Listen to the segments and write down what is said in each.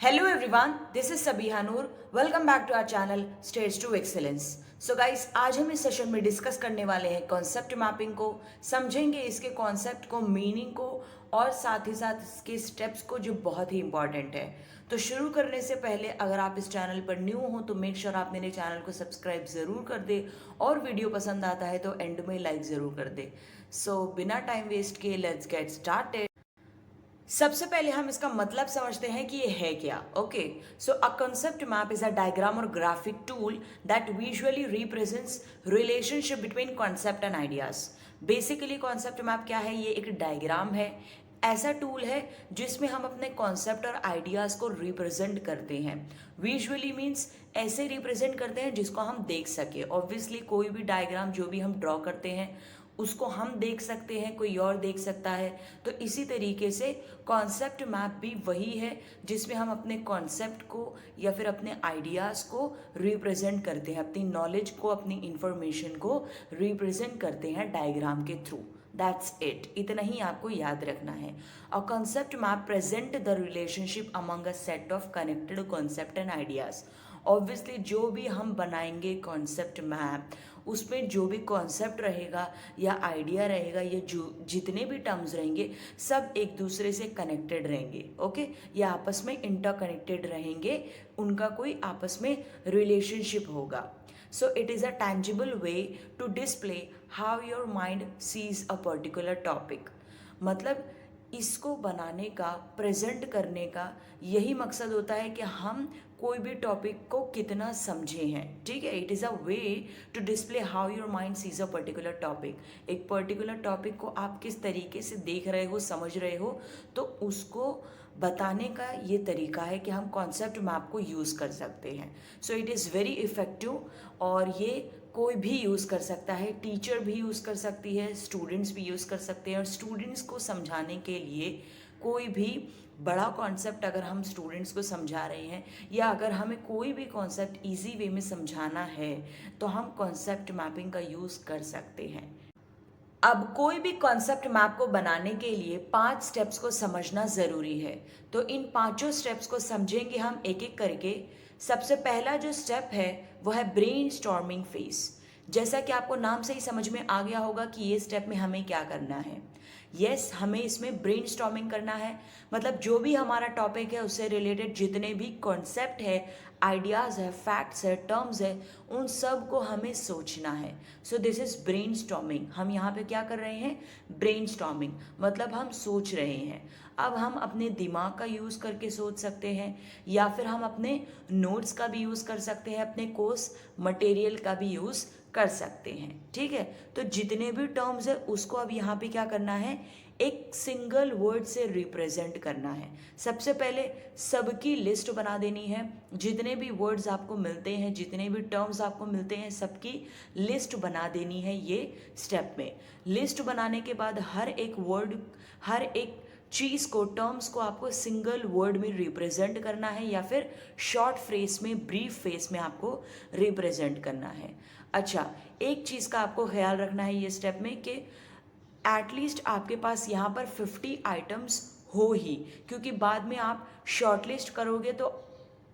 Hello everyone, this is Sabiha Noor. Welcome back to our channel Stage to Excellence. So guys, आज हम इस session में discuss करने वाले हैं कॉन्सेप्ट मैपिंग को, समझेंगे इसके कॉन्सेप्ट को, मीनिंग को और साथ ही साथ इसके स्टेप्स को जो बहुत ही इंपॉर्टेंट है। तो शुरू करने से पहले अगर आप इस चैनल पर न्यू हो तो मेक श्योर आप मेरे चैनल को सब्सक्राइब ज़रूर कर दे और वीडियो पसंद आता है तो एंड में लाइक ज़रूर कर दे। सो बिना टाइम वेस्ट किए लेट्स गेट स्टार्टेड। सबसे पहले हम इसका मतलब समझते हैं कि ये है क्या। Okay, so a concept map is a diagram और graphic tool that visually represents relationship between concept and ideas. Basically concept map क्या है? ये एक डायग्राम है, ऐसा टूल है जिसमें हम अपने कॉन्सेप्ट और आइडियाज़ को रिप्रेजेंट करते हैं। विजुअली मीन्स ऐसे रिप्रेजेंट करते हैं जिसको हम देख सके। ऑब्वियसली कोई भी डायग्राम जो भी हम ड्रॉ करते हैं उसको हम देख सकते हैं, कोई और देख सकता है। तो इसी तरीके से कॉन्सेप्ट मैप भी वही है जिसमें हम अपने कॉन्सेप्ट को या फिर अपने आइडियाज़ को रिप्रेजेंट करते हैं, अपनी नॉलेज को, अपनी इंफॉर्मेशन को रिप्रेजेंट करते हैं डायग्राम के थ्रू। दैट्स इट, इतना ही आपको याद रखना है। A concept map present the relationship among a set of connected concept and ideas. Obviously जो भी हम बनाएंगे कॉन्सेप्ट मैप, उसमें जो भी कॉन्सेप्ट रहेगा या आइडिया रहेगा या जो जितने भी टर्म्स रहेंगे सब एक दूसरे से कनेक्टेड रहेंगे। ओके, या आपस में इंटरकनेक्टेड रहेंगे, उनका कोई आपस में रिलेशनशिप होगा। So it is a tangible way to display how your mind sees a particular topic. मतलब इसको बनाने का, प्रेजेंट करने का यही मकसद होता है कि हम कोई भी टॉपिक को कितना समझे हैं। ठीक है, it is a way to display how your mind sees a particular topic. एक पर्टिकुलर टॉपिक को आप किस तरीके से देख रहे हो, समझ रहे हो, तो उसको बताने का ये तरीका है कि हम कॉन्सेप्ट मैप को यूज़ कर सकते हैं। So it is very effective और ये कोई भी यूज़ कर सकता है, टीचर भी यूज़ कर सकती है, स्टूडेंट्स भी यूज़ कर सकते हैं। और स्टूडेंट्स को समझाने के लिए कोई भी बड़ा कॉन्सेप्ट अगर हम स्टूडेंट्स को समझा रहे हैं या अगर हमें कोई भी कॉन्सेप्ट इजी वे में समझाना है तो हम कॉन्सेप्ट मैपिंग का यूज़ कर सकते हैं। अब कोई भी कॉन्सेप्ट मैप को बनाने के लिए 5 स्टेप्स को समझना ज़रूरी है। तो इन पांचों स्टेप्स को समझेंगे हम एक एक करके। सबसे पहला जो स्टेप है वो है ब्रेनस्टॉर्मिंग फेज। जैसा कि आपको नाम से ही समझ में आ गया होगा कि ये स्टेप में हमें क्या करना है। यस, हमें इसमें ब्रेनस्टॉर्मिंग करना है। मतलब जो भी हमारा टॉपिक है उससे रिलेटेड जितने भी कॉन्सेप्ट है, आइडियाज़ है, फैक्ट्स है, टर्म्स है, उन सब को हमें सोचना है। So this is brainstorming. हम यहाँ पे क्या कर रहे हैं? ब्रेनस्टॉर्मिंग मतलब हम सोच रहे हैं। अब हम अपने दिमाग का यूज़ करके सोच सकते हैं या फिर हम अपने नोट्स का भी यूज़ कर सकते हैं, अपने कोर्स मटेरियल का भी यूज़ कर सकते हैं। ठीक है, तो जितने भी टर्म्स है उसको अब यहाँ पे क्या करना है? एक सिंगल वर्ड से रिप्रेजेंट करना है। सबसे पहले सबकी लिस्ट बना देनी है। जितने भी वर्ड्स आपको मिलते हैं, जितने भी टर्म्स आपको मिलते हैं, सबकी लिस्ट बना देनी है ये स्टेप में। लिस्ट बनाने के बाद हर एक वर्ड, हर एक चीज़ को, टर्म्स को आपको सिंगल वर्ड में रिप्रेजेंट करना है या फिर शॉर्ट फ्रेज में, ब्रीफ फेस में आपको रिप्रेजेंट करना है। अच्छा, एक चीज़ का आपको ख्याल रखना है ये स्टेप में कि एटलीस्ट आपके पास यहाँ पर 50 आइटम्स हो ही, क्योंकि बाद में आप शॉर्टलिस्ट करोगे तो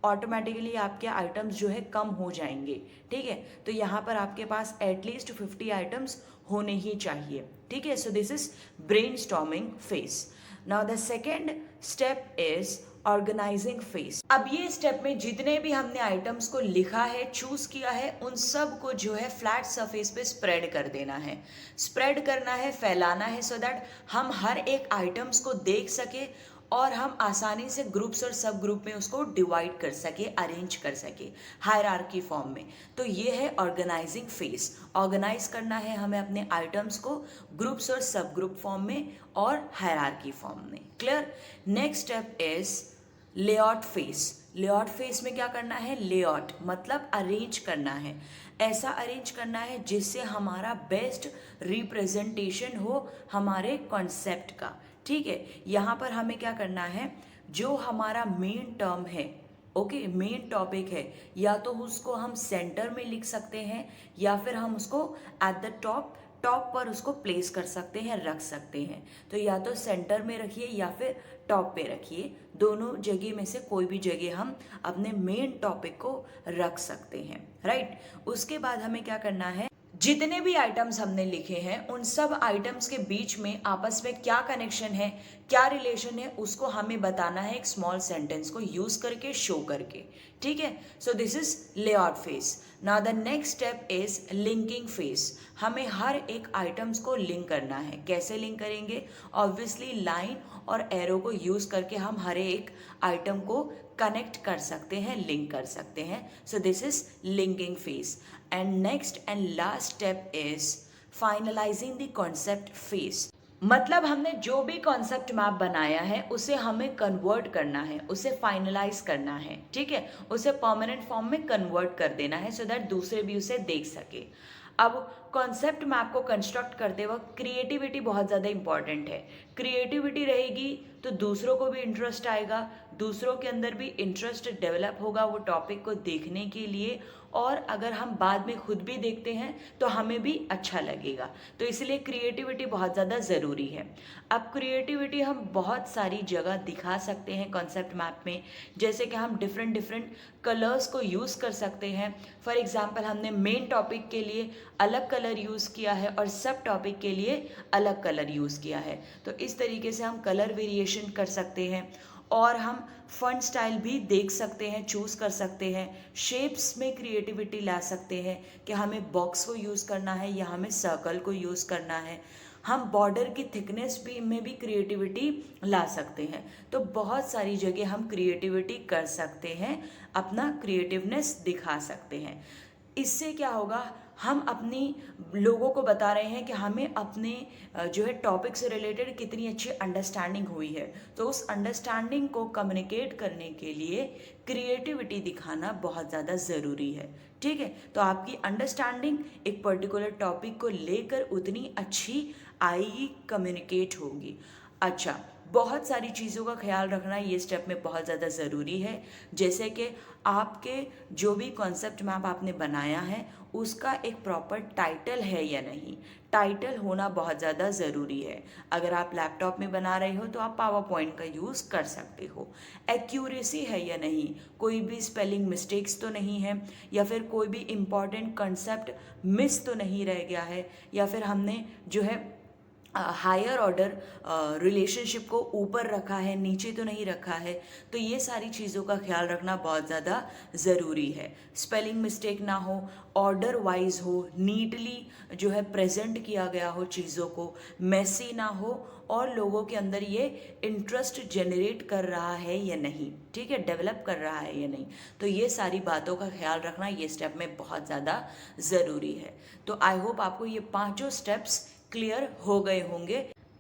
ऑटोमेटिकली आपके आइटम्स जो है कम हो जाएंगे। ठीक है, तो यहाँ पर आपके पास एटलीस्ट 50 आइटम्स होने ही चाहिए। ठीक है, so this is brainstorming phase. Now the second step is organising phase. अब ये स्टेप में जितने भी हमने आइटम्स को लिखा है, चूज किया है, उन सब को जो है फ्लैट सरफेस पे स्प्रेड कर देना है, स्प्रेड करना है, फैलाना है, सो दैट हम हर एक आइटम्स को देख सके और हम आसानी से ग्रुप्स और सब ग्रुप में उसको डिवाइड कर सके, अरेंज कर सके हायरार्की फॉर्म में। तो ये है ऑर्गेनाइजिंग फेज। ऑर्गेनाइज करना है हमें अपने आइटम्स को ग्रुप्स और सब ग्रुप फॉर्म में और हायरार्की फॉर्म में। Clear? Next step is layout phase. Layout phase में क्या करना है? लेआउट मतलब अरेंज करना है। ऐसा अरेंज करना है जिससे हमारा बेस्ट रिप्रेजेंटेशन हो हमारे कॉन्सेप्ट का। ठीक है, यहाँ पर हमें क्या करना है? जो हमारा मेन टर्म है, ओके, मेन टॉपिक है, या तो उसको हम सेंटर में लिख सकते हैं या फिर हम उसको एट द टॉप टॉप पर उसको प्लेस कर सकते हैं, रख सकते हैं। तो या तो सेंटर में रखिए या फिर टॉप पे रखिए, दोनों जगह में से कोई भी जगह हम अपने मेन टॉपिक को रख सकते हैं, राइट। उसके बाद हमें क्या करना है, जितने भी आइटम्स हमने लिखे हैं उन सब आइटम्स के बीच में आपस में क्या कनेक्शन है, क्या रिलेशन है, उसको हमें बताना है एक स्मॉल सेंटेंस को यूज करके, शो करके, ठीक है। So this is layout phase. Now the next step is linking phase. हमें हर एक आइटम्स को लिंक करना है। कैसे लिंक करेंगे? ऑब्वियसली लाइन और एरो को यूज करके हम हर एक आइटम को कनेक्ट कर सकते हैं, लिंक कर सकते हैं। So this is linking phase. And next and last step is finalising the concept phase. मतलब हमने जो भी कॉन्सेप्ट मैप बनाया है उसे हमें कन्वर्ट करना है, उसे फाइनलाइज करना है, ठीक है, उसे परमानेंट फॉर्म में कन्वर्ट कर देना है, सो दैट दूसरे भी उसे देख सके। अब कॉन्सेप्ट मैप को कंस्ट्रक्ट करते वक्त क्रिएटिविटी बहुत ज़्यादा इंपॉर्टेंट है। क्रिएटिविटी रहेगी तो दूसरों को भी इंटरेस्ट आएगा, दूसरों के अंदर भी इंटरेस्ट डेवलप होगा वो टॉपिक को देखने के लिए, और अगर हम बाद में खुद भी देखते हैं तो हमें भी अच्छा लगेगा। तो इसलिए क्रिएटिविटी बहुत ज़्यादा ज़रूरी है। अब क्रिएटिविटी हम बहुत सारी जगह दिखा सकते हैं कॉन्सेप्ट मैप में, जैसे कि हम डिफरेंट डिफरेंट कलर्स को यूज़ कर सकते हैं। फॉर एग्जांपल हमने मेन टॉपिक के लिए अलग कलर यूज़ किया है और सब टॉपिक के लिए अलग कलर यूज़ किया है, तो इस तरीके से हम कलर वेरिएशन कर सकते हैं। और हम फन स्टाइल भी देख सकते हैं, चूज़ कर सकते हैं। शेप्स में क्रिएटिविटी ला सकते हैं कि हमें बॉक्स को यूज़ करना है या हमें सर्कल को यूज़ करना है। हम बॉर्डर की थिकनेस भी में भी क्रिएटिविटी ला सकते हैं। तो बहुत सारी जगह हम क्रिएटिविटी कर सकते हैं, अपना क्रिएटिवनेस दिखा सकते हैं। इससे क्या होगा, हम अपनी लोगों को बता रहे हैं कि हमें अपने जो है टॉपिक से रिलेटेड कितनी अच्छी अंडरस्टैंडिंग हुई है। तो उस अंडरस्टैंडिंग को कम्युनिकेट करने के लिए क्रिएटिविटी दिखाना बहुत ज़्यादा ज़रूरी है, ठीक है। तो आपकी अंडरस्टैंडिंग एक पर्टिकुलर टॉपिक को लेकर उतनी अच्छी आएगी, कम्युनिकेट होगी। अच्छा, बहुत सारी चीज़ों का ख्याल रखना ये स्टेप में बहुत ज़्यादा ज़रूरी है, जैसे कि आपके जो भी कॉन्सेप्ट मैप आपने बनाया है उसका एक प्रॉपर टाइटल है या नहीं। टाइटल होना बहुत ज़्यादा ज़रूरी है। अगर आप लैपटॉप में बना रहे हो तो आप पावर पॉइंट का यूज़ कर सकते हो। एक्यूरेसी है या नहीं, कोई भी स्पेलिंग मिस्टेक्स तो नहीं है, या फिर कोई भी इम्पॉर्टेंट कॉन्सेप्ट मिस तो नहीं रह गया है, या फिर हमने जो है हायर ऑर्डर रिलेशनशिप को ऊपर रखा है, नीचे तो नहीं रखा है। तो ये सारी चीज़ों का ख्याल रखना बहुत ज़्यादा ज़रूरी है। स्पेलिंग मिस्टेक ना हो, ऑर्डर वाइज हो, नीटली जो है प्रेजेंट किया गया हो चीज़ों को, मेसी ना हो, और लोगों के अंदर ये इंटरेस्ट जनरेट कर रहा है या नहीं, ठीक है, डेवलप कर रहा है या नहीं। तो ये सारी बातों का ख्याल रखना ये स्टेप में बहुत ज़्यादा ज़रूरी है। तो आई होप आपको ये पांचों स्टेप्स क्लियर हो गए होंगे।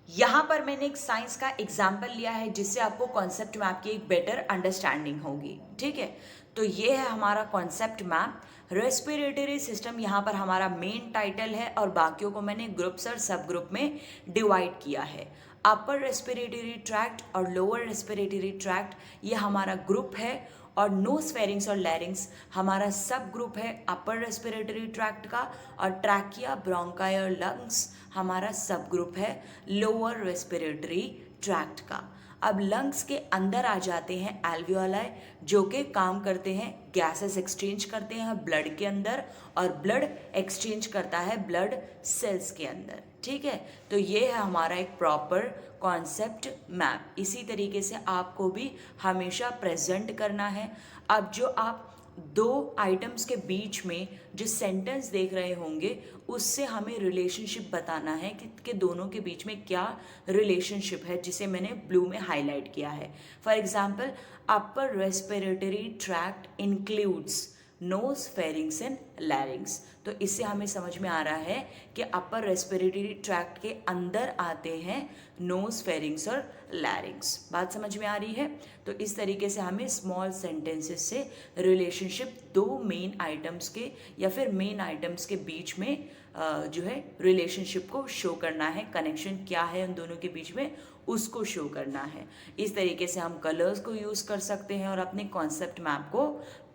यहाँ पर मैंने एक साइंस का एग्जाम्पल लिया है जिससे आपको कॉन्सेप्ट मैप की एक बेटर अंडरस्टैंडिंग होगी, ठीक है। तो ये है हमारा कॉन्सेप्ट मैप। रेस्पिरेटरी सिस्टम यहाँ पर हमारा मेन टाइटल है, और बाकियों को मैंने ग्रुप्स और सब ग्रुप में डिवाइड किया है। अपर रेस्पिरेटरी ट्रैक्ट और लोअर रेस्पिरेटरी ट्रैक्ट ये हमारा ग्रुप है, और नोज फेरिंग्स और लैरिंग्स हमारा सब ग्रुप है अपर रेस्पिरेटरी ट्रैक्ट का, और ट्रैकिया, ब्रोंकाई और लंग्स हमारा सब ग्रुप है लोअर रेस्पिरेटरी ट्रैक्ट का। अब लंग्स के अंदर आ जाते हैं एल्वियोलाई, जो कि काम करते हैं, गैसेस एक्सचेंज करते हैं ब्लड के अंदर, और ब्लड एक्सचेंज करता है ब्लड सेल्स के अंदर, ठीक है। तो ये है हमारा एक प्रॉपर कॉन्सेप्ट मैप। इसी तरीके से आपको भी हमेशा प्रेजेंट करना है। अब जो आप दो आइटम्स के बीच में जो सेंटेंस देख रहे होंगे उससे हमें रिलेशनशिप बताना है कि दोनों के बीच में क्या रिलेशनशिप है, जिसे मैंने ब्लू में हाईलाइट किया है। For example, upper respiratory tract includes nose, pharynx and larynx. तो इससे हमें समझ में आ रहा है कि अपर रेस्पिरेटरी ट्रैक्ट के अंदर आते हैं नोज, फेरिंग्स और लैरिंग्स। बात समझ में आ रही है? तो इस तरीके से हमें स्मॉल सेंटेंसेस से रिलेशनशिप दो मेन आइटम्स के या फिर मेन आइटम्स के बीच में जो है रिलेशनशिप को शो करना है, कनेक्शन क्या है उन दोनों के बीच में उसको शो करना है। इस तरीके से हम कलर्स को यूज़ कर सकते हैं और अपने कॉन्सेप्ट मैप को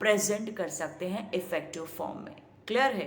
प्रेजेंट कर सकते हैं इफेक्टिव फॉर्म में। क्लियर है?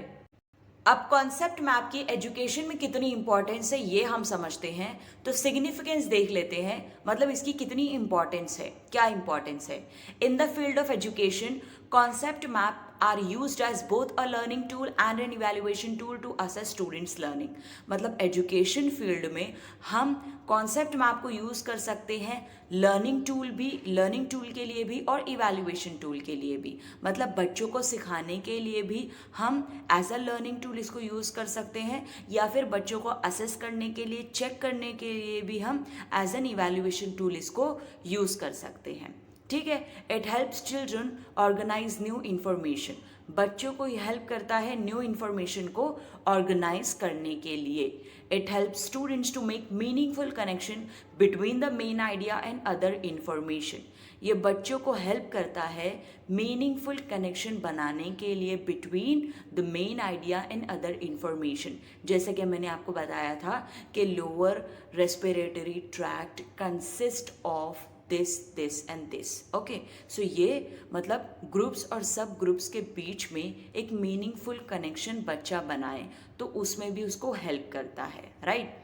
अब कॉन्सेप्ट मैप की एजुकेशन में कितनी इंपॉर्टेंस है ये हम समझते हैं, तो सिग्निफिकेंस देख लेते हैं, मतलब इसकी कितनी इंपॉर्टेंस है, क्या इंपॉर्टेंस है। In the field of education concept map are used as both a learning tool and an evaluation tool to assess students learning. मतलब एजुकेशन फील्ड में हम कॉन्सेप्ट मैप को यूज कर सकते हैं लर्निंग टूल के लिए भी और इवैल्यूएशन टूल के लिए भी। मतलब बच्चों को सिखाने के लिए भी हम एज अ लर्निंग टूल इसको यूज कर सकते हैं, या फिर बच्चों को असेस करने के लिए, चेक करने के लिए भी हम एज एन इवैल्यूएशन टूल इसको यूज कर सकते हैं। ठीक है। It helps children organise new information. बच्चों को यह हेल्प करता है न्यू इन्फॉर्मेशन को ऑर्गेनाइज करने के लिए। It helps students to make meaningful connection between the main idea and other information. ये बच्चों को हेल्प करता है मीनिंगफुल कनेक्शन बनाने के लिए between the main idea and other information. जैसे कि मैंने आपको बताया था कि lower respiratory tract consist of this and this. Okay, so ये मतलब ग्रुप्स और सब ग्रुप्स के बीच में एक मीनिंगफुल कनेक्शन बच्चा बनाए, तो उसमें भी उसको हेल्प करता है, right.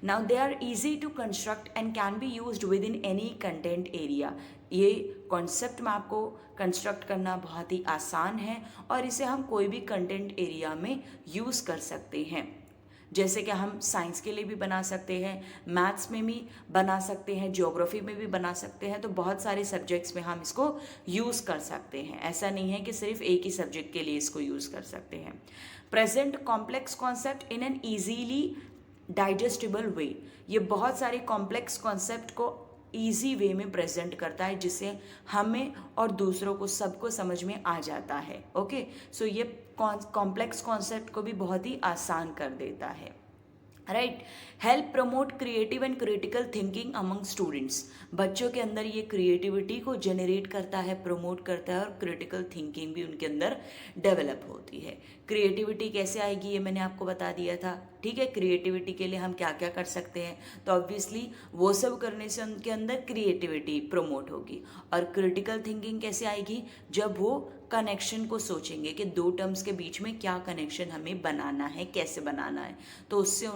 Now they are easy to construct and can be used within any content area. ये कॉन्सेप्ट मैप को कंस्ट्रक्ट करना बहुत ही आसान है और इसे हम कोई भी कंटेंट एरिया में यूज़ कर सकते हैं। जैसे कि हम साइंस के लिए भी बना सकते हैं, मैथ्स में भी बना सकते हैं, ज्योग्राफी में भी बना सकते हैं, तो बहुत सारे सब्जेक्ट्स में हम इसको यूज़ कर सकते हैं। ऐसा नहीं है कि सिर्फ एक ही सब्जेक्ट के लिए इसको यूज़ कर सकते हैं। Present complex concept in an easily digestible way. ये बहुत सारे कॉम्प्लेक्स कॉन्सेप्ट को ईजी वे में प्रेजेंट करता है, जिससे हमें और दूसरों को सबको समझ में आ जाता है। ओके, सो ये कॉम्प्लेक्स कॉन्सेप्ट को भी बहुत ही आसान कर देता है, right. Help promote creative and critical thinking among students. बच्चों के अंदर ये क्रिएटिविटी को जनरेट करता है, प्रमोट करता है, और क्रिटिकल थिंकिंग भी उनके अंदर डेवलप होती है। क्रिएटिविटी कैसे आएगी ये मैंने आपको बता दिया था, ठीक है। क्रिएटिविटी के लिए हम क्या क्या कर सकते हैं, तो ऑब्वियसली वो सब करने से उनके अंदर क्रिएटिविटी प्रमोट होगी। और क्रिटिकल थिंकिंग कैसे आएगी, जब वो कनेक्शन को सोचेंगे कि दो टर्म्स के बीच में क्या कनेक्शन हमें बनाना है, कैसे बनाना है, तो उससे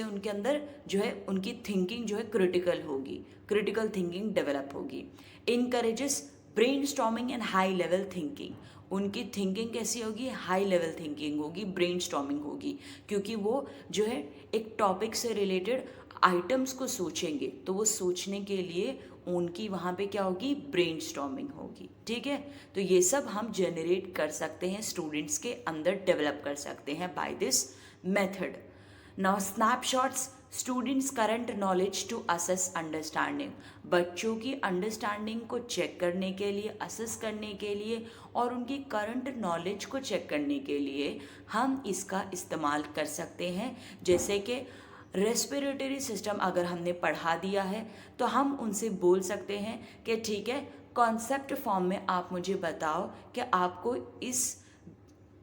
उनके अंदर जो है उनकी थिंकिंग जो है क्रिटिकल होगी, क्रिटिकल थिंकिंग डेवलप होगी। Encourages brainstorming and high level thinking. उनकी थिंकिंग कैसी होगी, हाई लेवल थिंकिंग होगी, ब्रेनस्टॉर्मिंग होगी, क्योंकि वो जो है एक टॉपिक से रिलेटेड आइटम्स को सोचेंगे, तो वो सोचने के लिए उनकी वहाँ पे क्या होगी, ब्रेनस्टॉर्मिंग होगी, ठीक है। तो ये सब हम जनरेट कर सकते हैं, स्टूडेंट्स के अंदर डेवलप कर सकते हैं by this method. Now snapshots students current knowledge to assess understanding. बच्चों की अंडरस्टैंडिंग को चेक करने के लिए, असेस करने के लिए और उनकी करंट नॉलेज को चेक करने के लिए हम इसका इस्तेमाल कर सकते हैं। जैसे कि रेस्पिरेटरी सिस्टम अगर हमने पढ़ा दिया है तो हम उनसे बोल सकते हैं कि ठीक है, कॉन्सेप्ट फॉर्म में आप मुझे बताओ कि आपको इस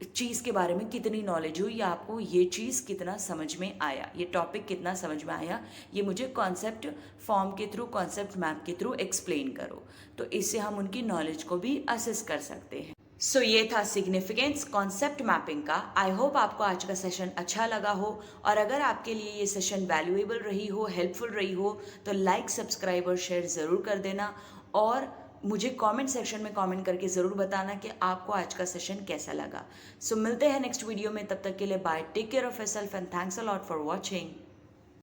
चीज़ के बारे में कितनी नॉलेज हुई, या आपको ये चीज़ कितना समझ में आया, ये टॉपिक कितना समझ में आया, ये मुझे कॉन्सेप्ट फॉर्म के थ्रू, कॉन्सेप्ट मैप के थ्रू एक्सप्लेन करो। तो इससे हम उनकी नॉलेज को भी असेस कर सकते हैं। सो ये था सिग्निफिकेंस कॉन्सेप्ट मैपिंग का। आई होप आपको आज का सेशन अच्छा लगा हो, और अगर आपके लिए ये सेशन वैल्यूएबल रही हो, हेल्पफुल रही हो, तो लाइक, सब्सक्राइब और शेयर ज़रूर कर देना, और मुझे कमेंट सेक्शन में कमेंट करके ज़रूर बताना कि आपको आज का सेशन कैसा लगा। सो मिलते हैं नेक्स्ट वीडियो में, तब तक के लिए bye, take care of yourself and thanks a lot for watching.